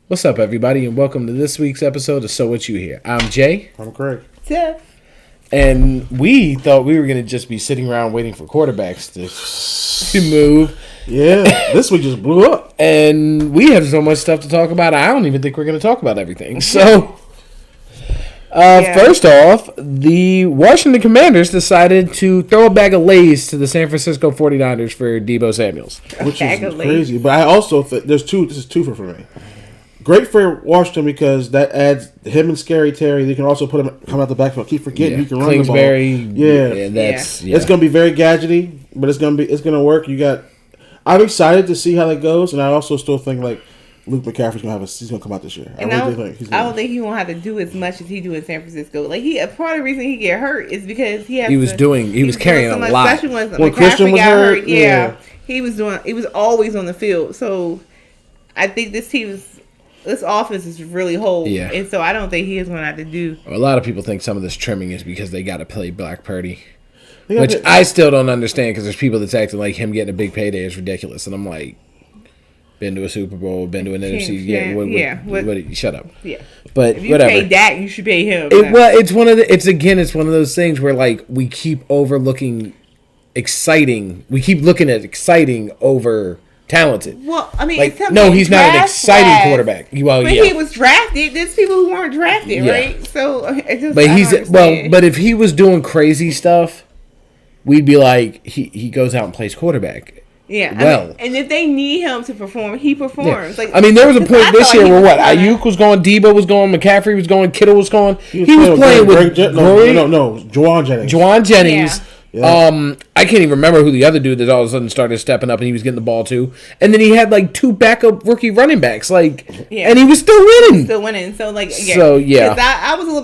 What's up, everybody, and welcome to this week's episode of So What You Hear. I'm Jay. I'm Craig. Tiff. And we thought we were going to just be sitting around waiting for quarterbacks to move. Yeah, this week just blew up. And we have so much stuff to talk about, I don't even think we're going to talk about everything. So, First off, the Washington Commanders decided to throw a bag of Lay's to the San Francisco 49ers for Deebo Samuels. Which is crazy. But I also think this is two for me. Great for Washington because that adds him and Scary Terry. They can also put him come out the backfield. Keep forgetting you can run the ball. It's going to be very gadgety, but it's going to work. I'm excited to see how that goes, and I also still think like Luke McCaffrey's he's going to come out this year. I don't think he won't have to do as much as he do in San Francisco. Like part of the reason he get hurt is because he was carrying a lot. Especially when Christian got hurt. Yeah, he was always on the field. So I think this offense is really whole. Yeah. And so I don't think he is going to have to do. A lot of people think some of this trimming is because they got to play Black Purdy. Which I still don't understand because there's people that's acting like him getting a big payday is ridiculous. And I'm like, been to a Super Bowl, been to an NFC. Shut up. Yeah. But if you whatever. pay that, you should pay him. It's one of those things where like we keep overlooking exciting. We keep looking at exciting over talented. Well, I mean, he's not an exciting quarterback. He was drafted. There's people who weren't drafted, right? So, but if he was doing crazy stuff, we'd be like, he goes out and plays quarterback. Yeah. Well, and if they need him to perform, he performs. Yeah. There was a point this year where Ayuk was going, Debo was going, McCaffrey was going, Kittle was going. He was playing with Juwan Jennings. Yeah. Yeah. I can't even remember who the other dude that all of a sudden started stepping up and he was getting the ball to. And then he had like two backup rookie running backs, and he was still winning. So I was a little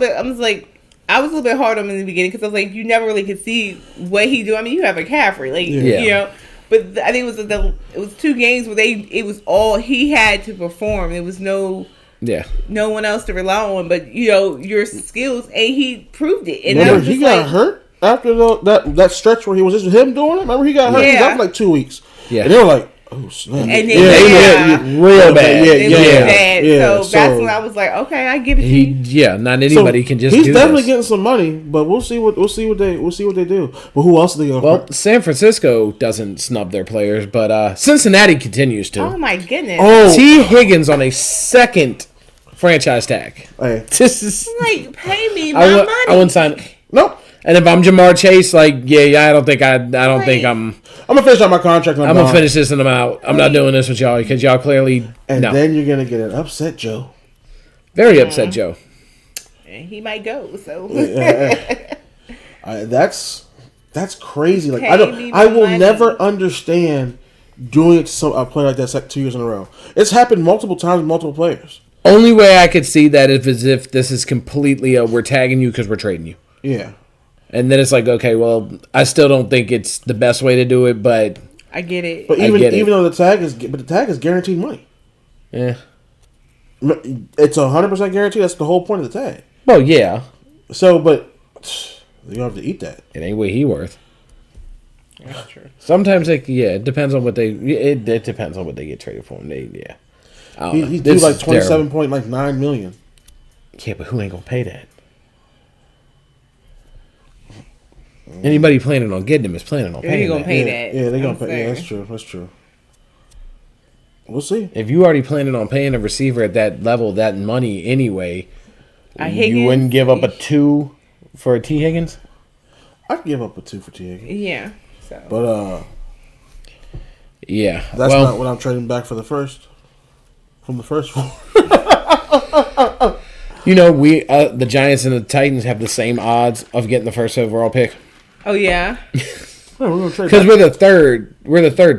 bit hard on him in the beginning because I was like, you never really could see what he do. I mean, you have a McCaffrey, but I think it was 2 games where it was all he had to perform. There was no one else to rely on, but your skills, and he proved it. And he got hurt. After that stretch where he was just him doing it, remember he got hurt. He was out for like 2 weeks. Yeah, and they were like, "Oh snap!" And real bad. So that's when I was like, "Okay, I give it to you." Not anybody can just. He's definitely getting some money, but we'll see what they do. But who else are they going? Well, San Francisco doesn't snub their players, but Cincinnati continues to. Oh my goodness! T. Higgins on a second franchise tag. Hey. This is like pay me my money. I wouldn't sign it. Nope. And if I'm Jamar Chase, I don't think I'm gonna finish out my contract. I'm gonna finish this and I'm out. I'm not doing this with y'all because y'all clearly. And then you're gonna get an upset Joe. Very upset Joe. And he might go. So. That's crazy. Like I will never understand doing it to a player like that 2 years in a row. It's happened multiple times with multiple players. Only way I could see that is if this is completely we're tagging you because we're trading you. Yeah. And then it's like, okay, well, I still don't think it's the best way to do it, but I get it. But even though the tag is guaranteed money. Yeah. It's 100% guaranteed. That's the whole point of the tag. Well, yeah. So, but you don't have to eat that. It ain't what he worth. That's true. Sometimes it depends on what it depends on what they get traded for. He's due like $27.9 million. Yeah, but who ain't gonna pay that? Anybody planning on getting him is planning on paying. They're gonna pay that. Yeah, they're gonna pay. Yeah, that's true. We'll see. If you already planning on paying a receiver at that level, that money anyway, you wouldn't give up a 2 for a T. Higgins? I'd give up a 2 for T. Higgins. Yeah. So. But yeah, that's not what I'm trading back for the first. From the first one. We the Giants and the Titans have the same odds of getting the first overall pick. Oh yeah. Because we're the third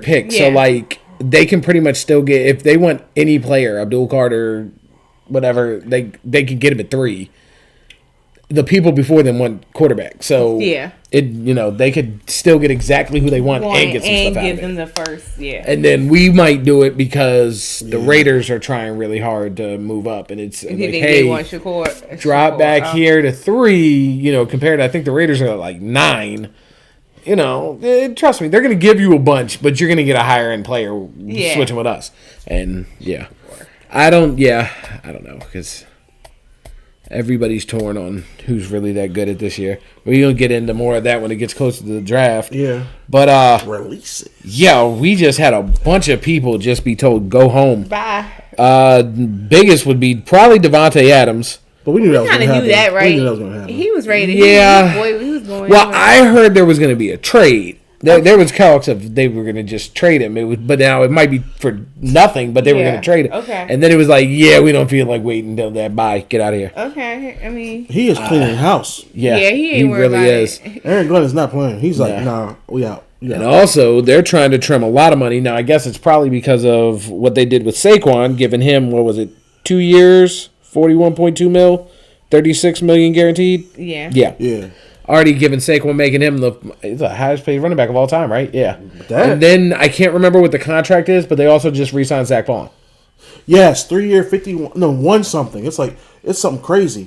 pick, so they can pretty much still get if they want any player, Abdul Carter, whatever, they could get him at 3. The people before them want quarterback, so they could still get exactly who they want and get some stuff out of it. And give them the first, And then we might do it because the Raiders are trying really hard to move up, and it's drop back here to 3. Compared to I think the Raiders are at like 9. Trust me, they're going to give you a bunch, but you're going to get a higher end player switching with us, and I don't know because everybody's torn on who's really that good at this year. We're going to get into more of that when it gets closer to the draft. Yeah. But release it. Yeah, we just had a bunch of people just be told go home. Bye. Biggest would be probably Devontae Adams. But we knew that was going to happen. That, right? We knew that was going to happen. He was ready. Yeah. He was going. Well, I heard there was going to be a trade. There was talks of they were going to just trade him. But now it might be for nothing, but they were going to trade him. Okay. And then it was like, we don't feel like waiting until that. Bye. Get out of here. Okay. I mean. He is cleaning house. Yeah, he really is. Aaron Glenn is not playing. He's like, nah, we out. Yeah. And also, they're trying to trim a lot of money. Now, I guess it's probably because of what they did with Saquon, giving him, 2 years, $41.2 million, $36 million guaranteed? Yeah. Already given Saquon, making him the highest paid running back of all time, right? Yeah. And then I can't remember what the contract is, but they also just re-signed Zach Vaughn. Yes, 3 year, 51, no, 1 something. It's like, it's something crazy.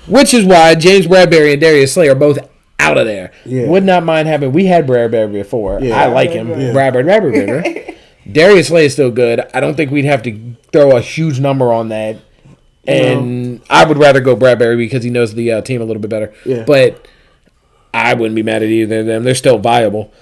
Which is why James Bradberry and Darius Slay are both out of there. Yeah. Would not mind having. We had Bradberry before. Yeah. I like him. Yeah. Bradberry. Darius Slay is still good. I don't think we'd have to throw a huge number on that. And I would rather go Bradberry because he knows the team a little bit better. Yeah. But I wouldn't be mad at either of them. They're still viable.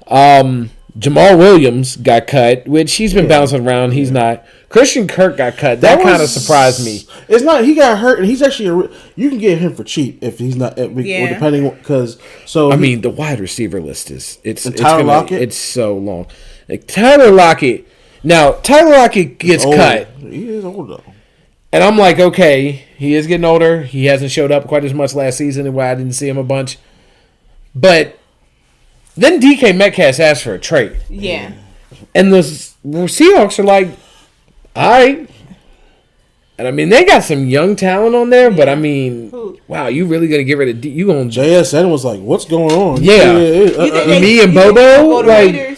Jamal Williams got cut, which he's been bouncing around. He's not. Christian Kirk got cut. That kind of surprised me. It's not. He got hurt, and he's actually you can get him for cheap if he's not. Depending because I mean the wide receiver list is Tyler Lockett. It's so long. Like Tyler Lockett. Now Tyler Lockett gets cut. He is old though. And I'm like, okay, he is getting older. He hasn't showed up quite as much last season, and why I didn't see him a bunch. But then DK Metcalf asked for a trade. Yeah. And the Seahawks are like, all right. And I mean, they got some young talent on there, but I mean, wow, you really gonna get rid of you gonna JSN was like, what's going on? Yeah. Me and Bobo like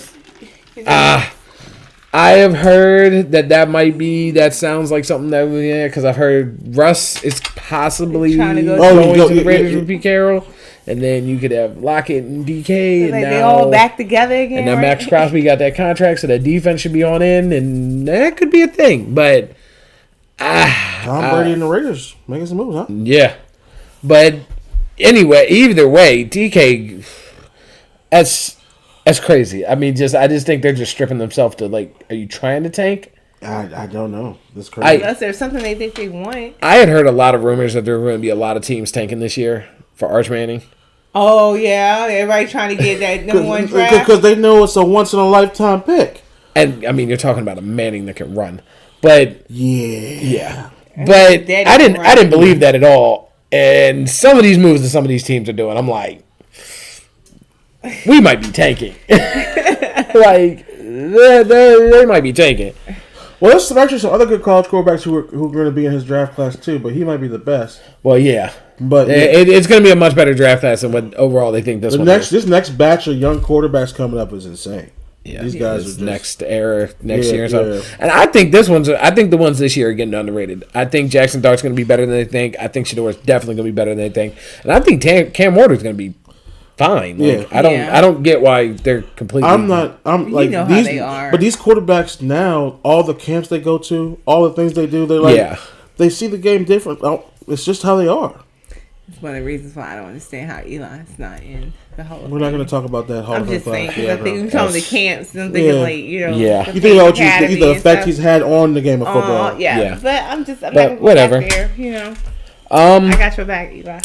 I have heard that might be. That sounds like something that because I've heard Russ is possibly going to the Raiders with Pete Carroll, and then you could have Lockett and DK, and now they all back together again. And now Max Crosby got that contract, so that defense should be on in, and that could be a thing. But Tom Brady and the Raiders making some moves, huh? Yeah, but anyway, either way, DK, That's crazy. I mean, I just think they're just stripping themselves to are you trying to tank? I don't know. That's crazy. Unless there's something they think they want. I had heard a lot of rumors that there were going to be a lot of teams tanking this year for Arch Manning. Oh yeah, everybody trying to get that number 1 draft because they know it's a once in a lifetime pick. And I mean, you're talking about a Manning that can run, but yeah. But I didn't believe that at all. And some of these moves that some of these teams are doing, I'm like, we might be tanking. They might be tanking. Well, there's actually some other good college quarterbacks who are going to be in his draft class too, but he might be the best. Well, yeah. But it's going to be a much better draft class than what overall they think this one is. This next batch of young quarterbacks coming up is insane. Yeah, these guys are just next year or so. Yeah. And I think the ones this year are getting underrated. I think Jackson Dart's going to be better than they think. I think Shadour's definitely going to be better than they think. And I think Cam Warner's going to be fine. I don't get why they're completely. I'm like how they are. But these quarterbacks now, all the camps they go to, all the things they do, they're like, they see the game different. It's just how they are. It's one of the reasons why I don't understand how Eli's not in the Hall of Fame. We're not going to talk about that. I'm just saying because I think we're talking the camps and I'm thinking you think about the effect he's had on the game of football. But I'm not going to go back there. I got your back, Eli.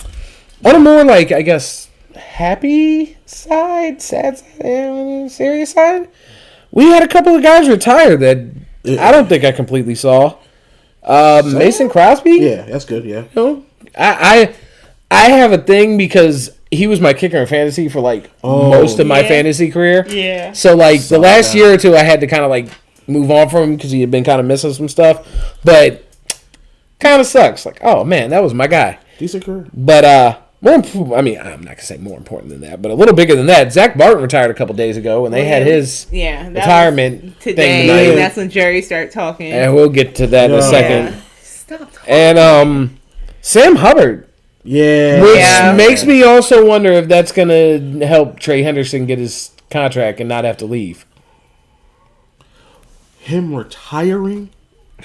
On a more I guess happy side, sad side, and serious side, we had a couple of guys retire that I don't think I completely saw. Mason Crosby. Yeah, that's good. Yeah. I have a thing because he was my kicker in fantasy for most of my fantasy career. Yeah. So the last year or two, I had to kind of move on from him because he had been kind of missing some stuff. But kind of sucks. Oh man, that was my guy. Decent career. But I'm not gonna say more important than that, but a little bigger than that. Zach Barton retired a couple days ago, and they had his retirement today. thing tonight. That's when Jerry started talking, and we'll get to that in a second. Stop talking. And Sam Hubbard. Yeah. Which makes me also wonder if that's going to help Trey Henderson get his contract and not have to leave. Him retiring?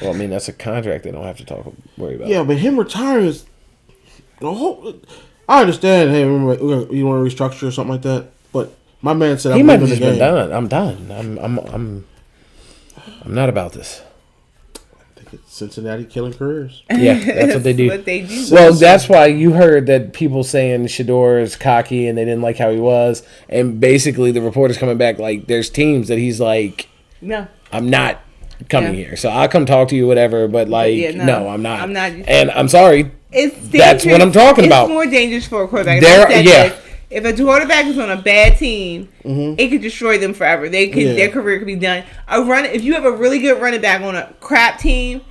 Well, I mean, that's a contract they don't have to worry about. Yeah, but him retiring is the whole. I understand. Hey, remember, you want to restructure or something like that, but my man said, "He might have just been done. I'm done. I'm not about this." I think it's Cincinnati killing careers. Yeah, that's what they do. What they do. Well, that's why you heard that people saying Shedeur is cocky and they didn't like how he was, and basically the reporters coming back like there's teams that he's like, no, I'm not coming here, so I'll come talk to you, whatever. But like, no, I'm not. I'm not. And I'm sorry. That's what I'm talking about. It's more dangerous for a quarterback. If a quarterback is on a bad team, it could destroy them forever. Their career could be done. If you have a really good running back on a crap team,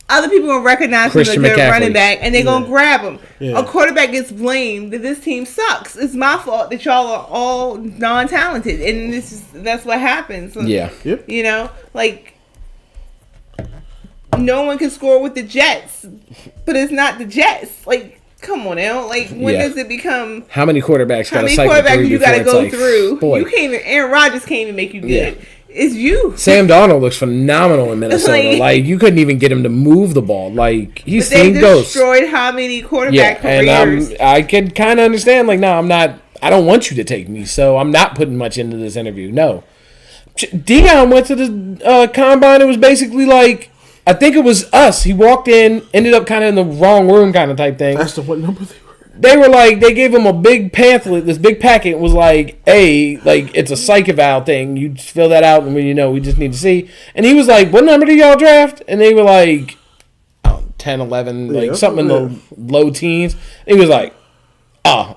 other people will recognize him as a good running back, and they're gonna grab him. Yeah. A quarterback gets blamed that this team sucks. It's my fault that y'all are all non-talented, and that's what happens. Yeah. Yep. You know, like. No one can score with the Jets, but it's not the Jets. Like, come on now. Like, when does it become? How many quarterbacks? How many quarterbacks you got to go through? Boy. You can't even. Aaron Rodgers can't even make you good. Yeah. It's you. Sam Darnold looks phenomenal in Minnesota. like you couldn't even get him to move the ball. Like he's seen ghosts. Destroyed how many quarterback careers? And I can kind of understand. Like, no, I'm not. I don't want you to take me, so I'm not putting much into this interview. No, Deion went to the combine. It was basically like. I think it was us. He walked in, ended up kind of in the wrong room kind of type thing. That's what number they were. They were like, they gave him a big pamphlet, this big packet was like, hey, like, it's a psych eval thing. You just fill that out and we just need to see. And he was like, what number did y'all draft? And they were like, 10, 11, like something in the low teens. And he was like, oh,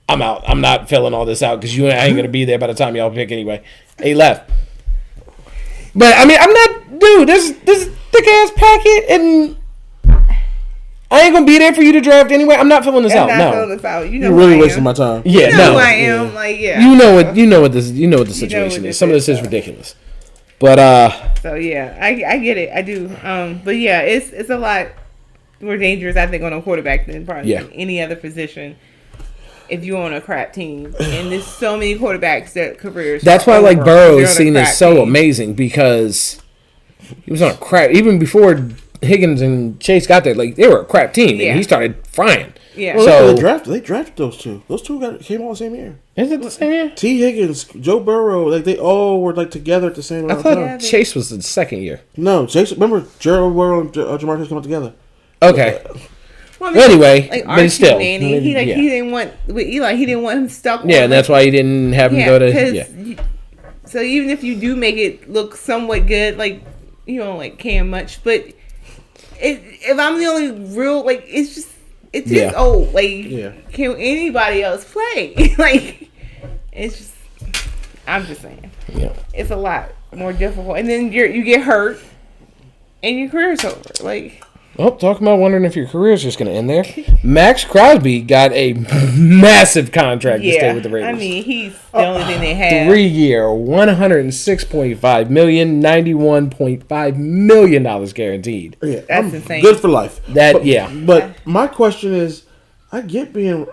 I'm out. I'm not filling all this out because I ain't going to be there by the time y'all pick anyway. And he left. But, I mean, I'm not, dude, this thick ass packet, and I ain't gonna be there for you to draft anyway. I'm not filling this out. No, you're really wasting my time. Yeah, you know who I am. Like, yeah, you know what the situation is. Some of this is ridiculous, but So yeah, I get it. I do. But yeah, it's a lot more dangerous, I think, on a quarterback than probably any other position. If you're on a crap team, and there's so many quarterbacks that careers. That's why, like, Burrow is seen as so amazing because he was on a crap. Even before Higgins and Chase got there, like they were a crap team, and he started frying. Yeah. Well, so they drafted those two. Those two came all the same year. Is it the same year? T. Higgins, Joe Burrow, like they all were like together at the same time. I thought Chase was the second year. No, Chase. Remember, Gerald Burrow and Jamar Chase came out together. Okay. Well, anyway, like but still, Manning, he didn't want with Eli. He didn't want him stuck. Yeah, and that's why he didn't have him go to. So even if you do make it look somewhat good, like you don't like Cam much, but if I'm the only real, like it's just old. Like can anybody else play? Like it's just. I'm just saying. Yeah. It's a lot more difficult, and then you get hurt, and your career's over. Like. Oh, talking about wondering if your career is just going to end there. Max Crosby got a massive contract to stay with the Raiders. I mean, he's the only thing they have. 3-year, $106.5 million, $91.5 million guaranteed. Yeah, that's insane. Good for life. But my question is, I get being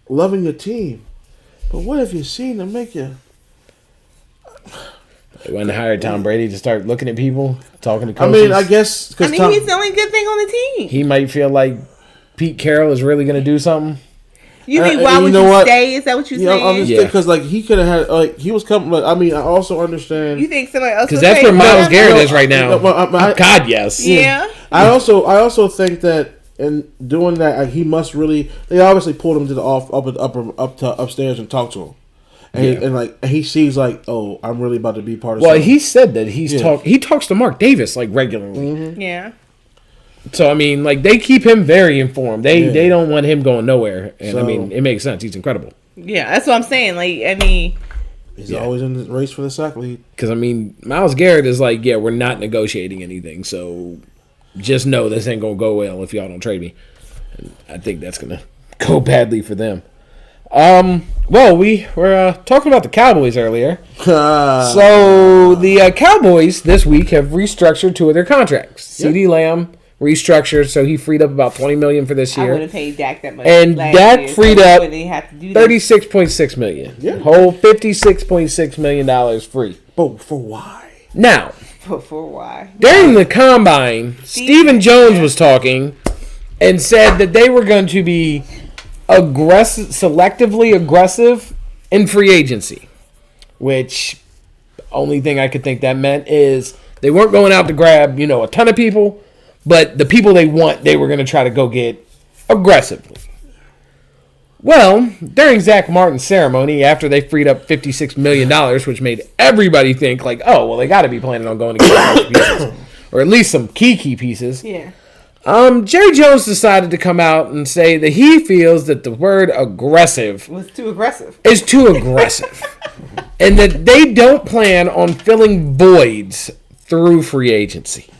loving your team, but what have you seen to make you? They went and hired Tom Brady to start looking at people, talking to coaches. I mean, I guess because he's the only good thing on the team. He might feel like Pete Carroll is really going to do something. You mean why would you stay? Is that what you're saying? I'm just because like he could have had like he was coming. Like, I mean, I also understand. You think somebody else? Because that's where Myles Garrett is right now. God, yes. Yeah. I also think that in doing that, he must really. They obviously pulled him to the up to upstairs and talked to him. And he sees like, oh, I'm really about to be part of. Well, he said that he talks to Mark Davis like regularly. Mm-hmm. Yeah. So I mean, like they keep him very informed. They don't want him going nowhere. And I mean, it makes sense. He's incredible. Yeah, that's what I'm saying. Like I mean, he's always in the race for the sack lead. Because I mean, Myles Garrett is like, we're not negotiating anything. So just know this ain't gonna go well if y'all don't trade me. And I think that's gonna go badly for them. Well, we were talking about the Cowboys earlier. So the Cowboys this week have restructured 2 of their contracts. Yep. CeeDee Lamb restructured, so he freed up about $20 million for this year. I would have paid Dak that much. And Dak freed up $36.6 million. Yeah. Whole $56.6 million free. But for why? Now, For why? During the combine, Stephen Jones was talking and said that they were going to be selectively aggressive in free agency. Which, only thing I could think that meant is they weren't going out to grab, a ton of people, but the people they want, they were going to try to go get aggressively. Well, during Zach Martin's ceremony, after they freed up $56 million, which made everybody think, like, oh, well, they got to be planning on going to get a bunch of pieces. Or at least some key pieces. Yeah. Jerry Jones decided to come out and say that he feels that the word aggressive was too aggressive. Is too aggressive. And that they don't plan on filling voids through free agency.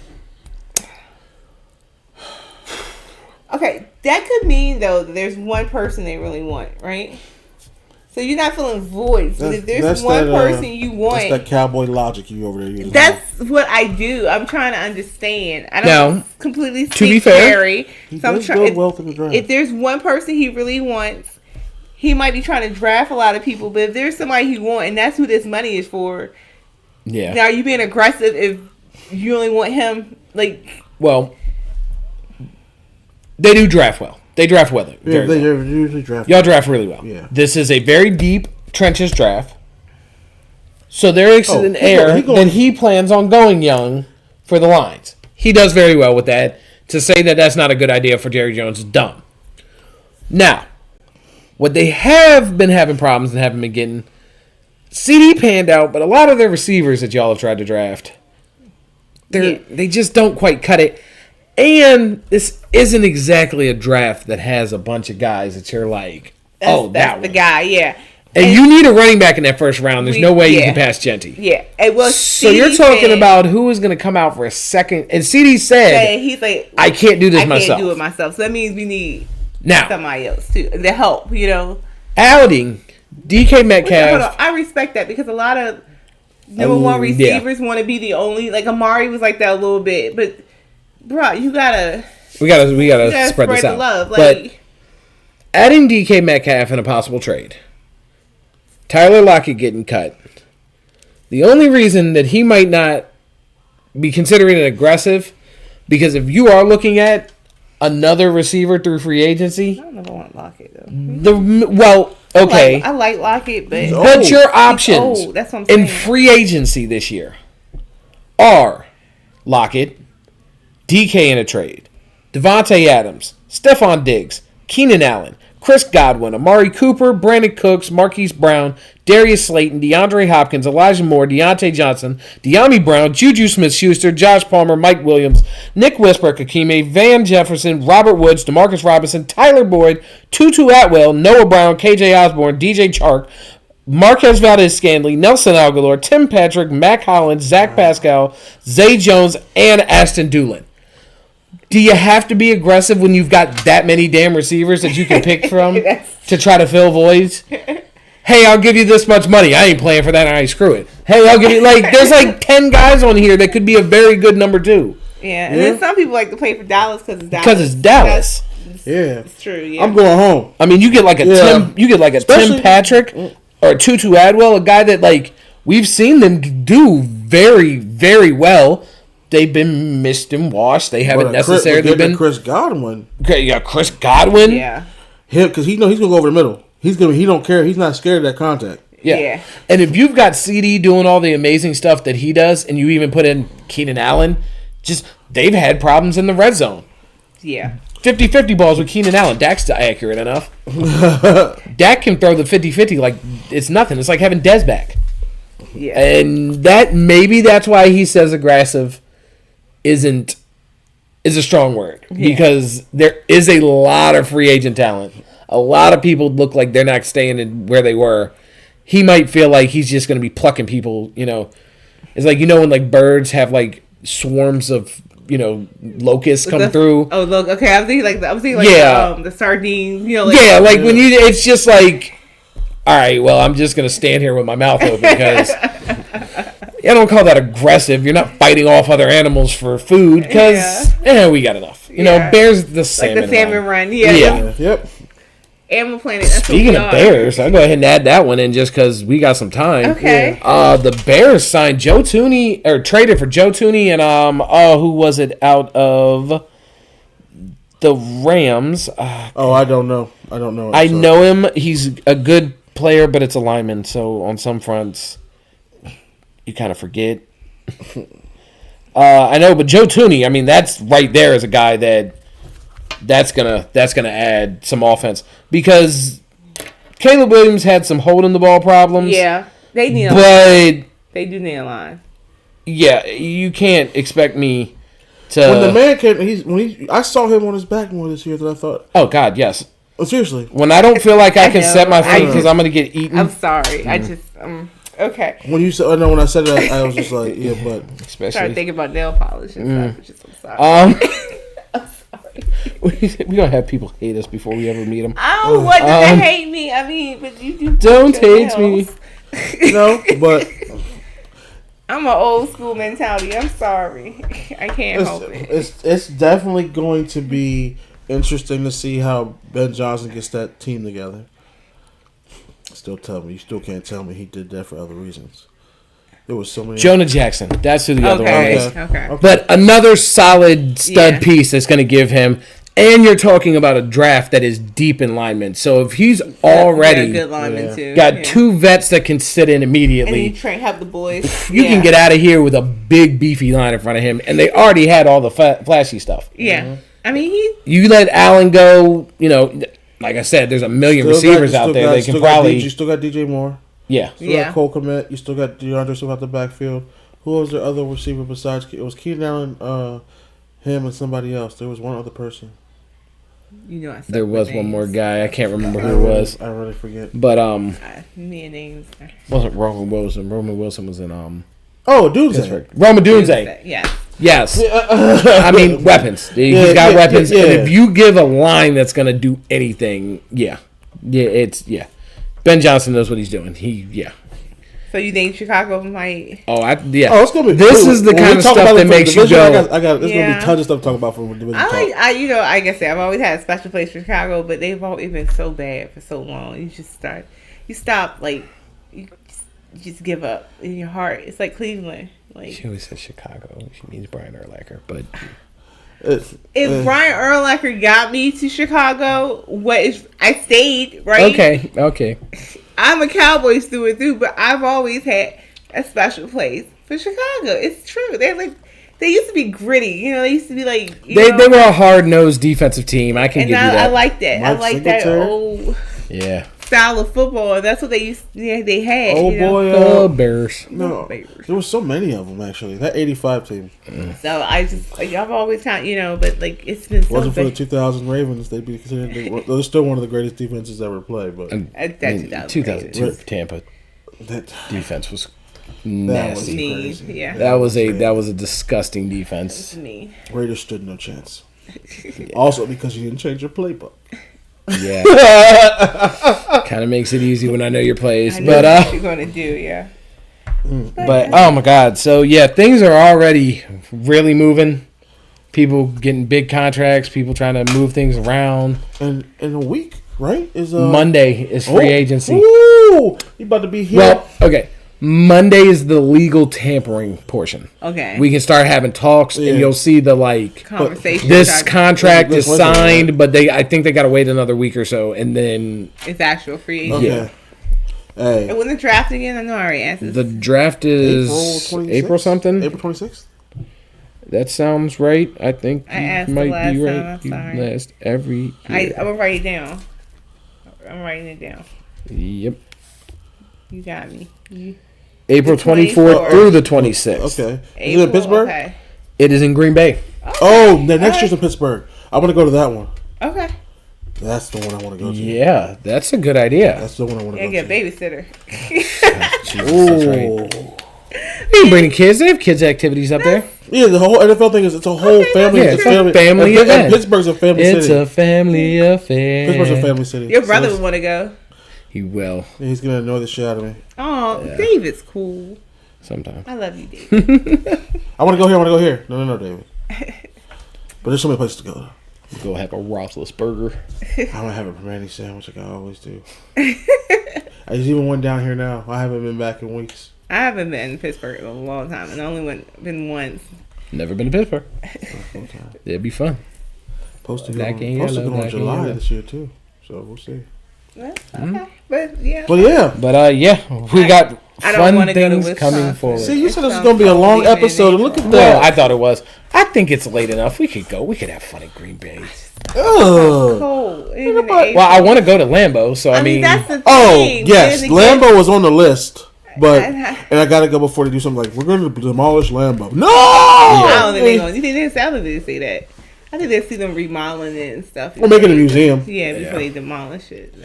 Okay, that could mean, though, that there's one person they really want, right? So you're not filling voids. But if there's one person you want... That's that cowboy logic you over there using. That's what I do. I'm trying to understand. I don't completely speak to be fair, Barry. So if there's one person he really wants, he might be trying to draft a lot of people. But if there's somebody he wants, and that's who this money is for... Yeah. Now, are you being aggressive if you only want him, like... Well... They do draft well. They draft well. Yeah, they usually draft. Y'all draft really well. Yeah. This is a very deep trenches draft. So there is an air that he plans on going young for the Lions. He does very well with that. To say that that's not a good idea for Jerry Jones is dumb. Now, what they have been having problems and haven't been getting, CD panned out, but a lot of their receivers that y'all have tried to draft, they just don't quite cut it. And this isn't exactly a draft that has a bunch of guys that you're like, that's the guy, yeah. And you need a running back in that first round. There's no way you can pass Genty. Yeah. So you're talking about who is going to come out for a second. And CD said, he's like, I can't do this myself. I can't do it myself. So that means we need somebody else too to help, Outing DK Metcalf. Hold on. I respect that because a lot of number one receivers want to be the only. Like Amari was like that a little bit, but bro, we gotta spread this out. The love. But adding DK Metcalf in a possible trade, Tyler Lockett getting cut. The only reason that he might not be considering it aggressive, because if you are looking at another receiver through free agency, I don't know if I want Lockett though. Okay. I like Lockett, but your options that's what I'm saying. In free agency this year are Lockett, DK in a trade, Devontae Adams, Stephon Diggs, Keenan Allen, Chris Godwin, Amari Cooper, Brandon Cooks, Marquise Brown, Darius Slayton, DeAndre Hopkins, Elijah Moore, Deontay Johnson, De'Ami Brown, Juju Smith-Schuster, Josh Palmer, Mike Williams, Nick Whisper-Kakime, Van Jefferson, Robert Woods, Demarcus Robinson, Tyler Boyd, Tutu Atwell, Noah Brown, KJ Osborne, DJ Chark, Marquez Valdez-Scantling, Nelson Aguilar, Tim Patrick, Mac Hollins, Zach Pascal, Zay Jones, and Ashton Doolin. Do you have to be aggressive when you've got that many damn receivers that you can pick from to try to fill voids? Hey, I'll give you this much money. I ain't playing for that. All right, screw it. Hey, I'll give you, there's 10 guys on here that could be a very good number 2. Yeah, and then some people like to play for Dallas because it's Dallas. It's true, yeah. I'm going home. I mean, you get Tim Patrick or Tutu Atwell, a guy that, we've seen them do very, very well. They've been missed and washed. They haven't necessarily been. Chris Godwin. Okay, you got Chris Godwin. Yeah. Him, because he knows he's gonna go over the middle. He don't care. He's not scared of that contact. Yeah. And if you've got CD doing all the amazing stuff that he does, and you even put in Keenan Allen, they've had problems in the red zone. Yeah. 50-50 balls with Keenan Allen. Dak's accurate enough. Dak can throw the 50-50 like it's nothing. It's like having Dez back. Yeah. And that's why he says aggressive is a strong word, because there is a lot of free agent talent. A lot of people look like they're not staying in where they were. He might feel like he's just going to be plucking people, It's like, when birds have swarms of, locusts come through. Oh, look, okay. I'm thinking the sardine, when it's just like, all right, well, I'm just going to stand here with my mouth open because I don't call that aggressive. You're not fighting off other animals for food because we got enough. Bears the salmon run. Yeah. Yep. Animal Planet. That's Speaking of Bears, I'll go ahead and add that one in just because we got some time. Okay. The Bears signed Joe Thuney, or traded for Joe Thuney and who was it out of the Rams? I don't know. I know him. He's a good player, but it's a lineman. So on some fronts, you kind of forget. I know, but Joe Thuney, I mean, that's right there as a guy that's gonna add some offense because Caleb Williams had some holding the ball problems. Yeah, they need a line. They do need a line. Yeah, you can't expect me to. When the man came, I saw him on his back more this year than I thought. Oh God, yes. Oh, seriously. When I don't feel like I can set my feet because I'm gonna get eaten. I'm sorry. I just okay. When you said, when I said that, I was just like, yeah, but especially started thinking about nail polish and stuff. I'm sorry. I'm sorry. We don't have people hate us before we ever meet them. I don't want them to hate me. I mean, but you do. Don't hate me. No, but I'm an old school mentality. I'm sorry. I can't help it. It's definitely going to be interesting to see how Ben Johnson gets that team together. You still can't tell me he did that for other reasons. There was so many. Jonah Jackson. That's who the other one is. Okay. But another solid stud piece that's going to give him. And you're talking about a draft that is deep in linemen. So if he's already a good lineman too. Got two vets that can sit in immediately. And you have the boys. You can get out of here with a big beefy line in front of him. And they already had all the flashy stuff. Yeah. Mm-hmm. I mean, you let Allen go, like I said, there's a million receivers out there. They can probably. You still got DJ Moore. Yeah. You still got Cole Kmet. You still got DeAndre still got the backfield. Who was the other receiver besides? It was Keenan Allen, him, and somebody else. There was one other person. There was one more guy. I can't remember who it was. I really forget. But names. Wasn't Roman Wilson. Roman Wilson was in Dunze. Roman Dunze. Yes. I mean weapons. He's got weapons. Yeah. And if you give a line that's gonna do anything, Ben Johnson knows what he's doing. So you think Chicago might? It's gonna be. This is the kind of stuff that makes you go. There's gonna be tons of stuff to talk about from division. Like I said, I've always had a special place for Chicago, but they've always been so bad for so long. You stop, like you just give up in your heart. It's like Cleveland. Like she always says Chicago. She means Brian Urlacher, but. If Brian Urlacher got me to Chicago, I stayed, right? Okay. I'm a Cowboys through and through, but I've always had a special place for Chicago. It's true. They used to be gritty. They used to be like they were a hard-nosed defensive team. I can give you that. I like that. I like that old style of football. And that's what they had. Bears. No, Bears. There was so many of them actually. That '85 team. So I've always but like it's been. Wasn't for the 2000 Ravens, they'd be considered. They're still one of the greatest defenses ever played. But 2002 Tampa, that defense was nasty. Yeah, that was a disgusting defense. Raiders stood no chance. Also because you didn't change your playbook. Yeah, kind of makes it easy when I know your plays. But what you're gonna do, yeah. But oh my God, so things are already really moving. People getting big contracts. People trying to move things around. And in a week, right? Monday is free agency. Ooh, you about to be here? Well, okay. Monday is the legal tampering portion. Okay. We can start having talks, and you'll see the conversation. This contract is signed, but I think they got to wait another week or so, and then it's actual free agency. Okay. Hey. And when the draft again? I know I already answered. The draft is April something. April 26th. That sounds right. I think I asked might last be right. Time, I'm sorry. Last every year. I'm gonna write it down. I'm writing it down. Yep. You got me. April 24th through the 26th. Okay. Is it in Pittsburgh? Okay. It is in Green Bay. Okay. The next year's in Pittsburgh. I want to go to that one. Okay. That's the one I want to go to. Yeah, that's a good idea. That's the one I want to go to. Get a babysitter. That's right. You can bring the kids. They have kids' activities up there. Yeah, the whole NFL thing it's a whole family. Yeah, it's a family event. And Pittsburgh's a family city. It's a family affair. Pittsburgh's a family city. Your brother would want to go. He will. Yeah, he's going to annoy the shit out of me. Oh, yeah. David's cool. Sometimes. I love you, David. I want to go here. No, David. But there's so many places to go. Go have a Rossless burger. I'm gonna have a Primanti sandwich like I always do. I just even went down here now. I haven't been back in weeks. I haven't been in Pittsburgh in a long time, and I only been once. Never been to Pittsburgh. Okay. It'd be fun. Posted on July this year too, so we'll see. Well, okay, but yeah. We got fun things coming forward. See, you said this was gonna be a long episode, and look at that. Well, I thought it was. I think it's late enough. We could go. We could have fun at Green Bay. Cold. Well, I want to go to Lambeau, so I mean that's the thing. Oh yes, Lambeau was on the list. But and I gotta go before they do something like we're going to demolish Lambeau. No, I don't think they're going. You think they sounded to say that? I think they see them remodeling it and stuff. We're making a museum. Yeah, before they demolish it.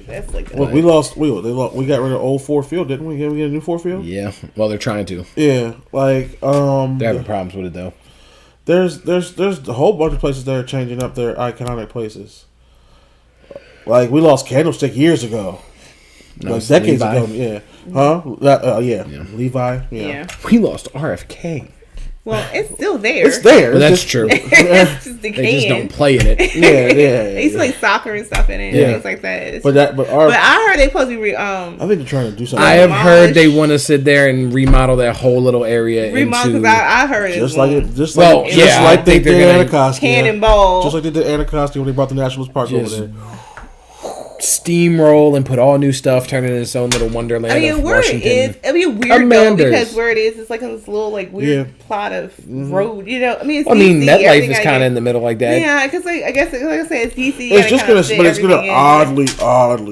That's like. Well, we lost. We got rid of old Ford Field, didn't we? Can we get a new Ford Field? Yeah. Well, they're trying to. Yeah, like they're having problems with it though. There's a whole bunch of places that are changing up their iconic places. Like we lost Candlestick years ago. No, like decades Levi. Ago, yeah. Huh? Yeah. Levi, yeah. We lost RFK. Well, it's still there. It's there. Well, that's true. It's just they just don't play in it. Yeah. They used to play soccer and stuff in it. Yeah. Things like that. But I heard they supposed to be. I think they're trying to do something. I have heard they want to sit there and remodel that whole little area. Remodel, because I heard just like they did Anacostia. Cannonball. Just like they did Anacostia when they brought the Nationalist Park over there. Steamroll and put all new stuff, turn it into its own little wonderland. Of Washington. It'd be weird though, because where it is, it's like this little weird plot of road. You know, it's DC, MetLife is kind of in the middle like that. Yeah, because I guess like I said, it's DC. It's just it's gonna oddly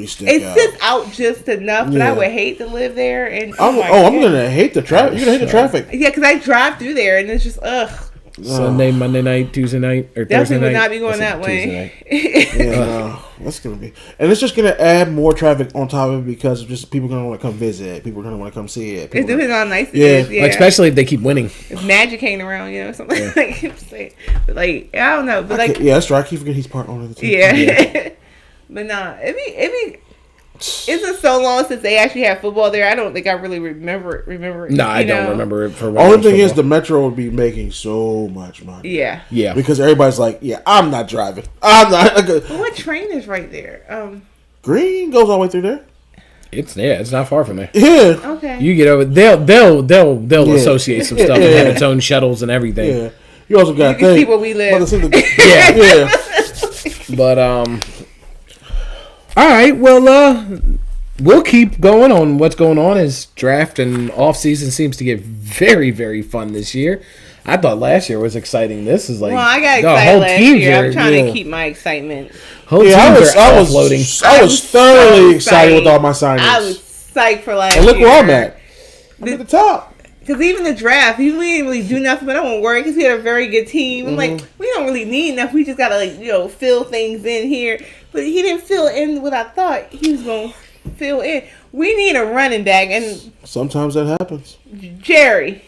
stick out. It sits out just enough, but I would hate to live there. And I'm gonna hate the traffic. You're gonna hate the traffic. Yeah, because I drive through there and it's just Sunday, Monday night, Tuesday night, or Thursday night. Definitely would not be going that way. That's gonna be, and it's just gonna add more traffic on top of it because just people are gonna want to come visit. People are gonna want to come see it. It depends on how nice it is. Yeah, especially if they keep winning. If Magic hanging around, something like. But I don't know. But that's right. I keep forgetting he's part owner of the team. Yeah. But nah, it be. It's been so long since they actually had football there. I don't think I really remember it. No, I don't remember it. For only thing is, the Metro would be making so much money. Yeah. Because everybody's like, I'm not driving. I'm not. Well, what train is right there? Green goes all the way through there. It's not far from there. Yeah. Okay. You get over. They'll associate some stuff and have its own shuttles and everything. Yeah. You also got to see where we live. Yeah. But all right, well, we'll keep going on what's going on as draft and off season seems to get very, very fun this year. I thought last year was exciting. This is I got excited last year. I'm trying to keep my excitement. I was thoroughly excited with all my signings. I was psyched for last year. And look where I'm at. I'm at the top. Because even the draft, we didn't really do nothing, but I won't worry because we had a very good team. I'm like, we don't really need enough. We just got to, fill things in here. But he didn't fill in what I thought he was going to fill in. We need a running back. And sometimes that happens. Jerry,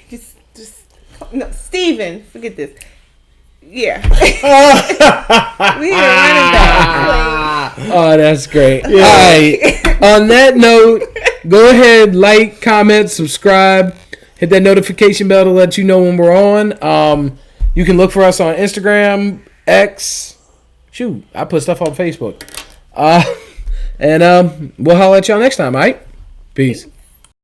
Steven, forget this. Yeah. We need a running back. Oh, that's great. Yeah. All right. On that note, go ahead, like, comment, subscribe. Hit that notification bell to let you know when we're on. You can look for us on Instagram, X. Shoot, I put stuff on Facebook. And we'll holler at y'all next time, all right? Peace.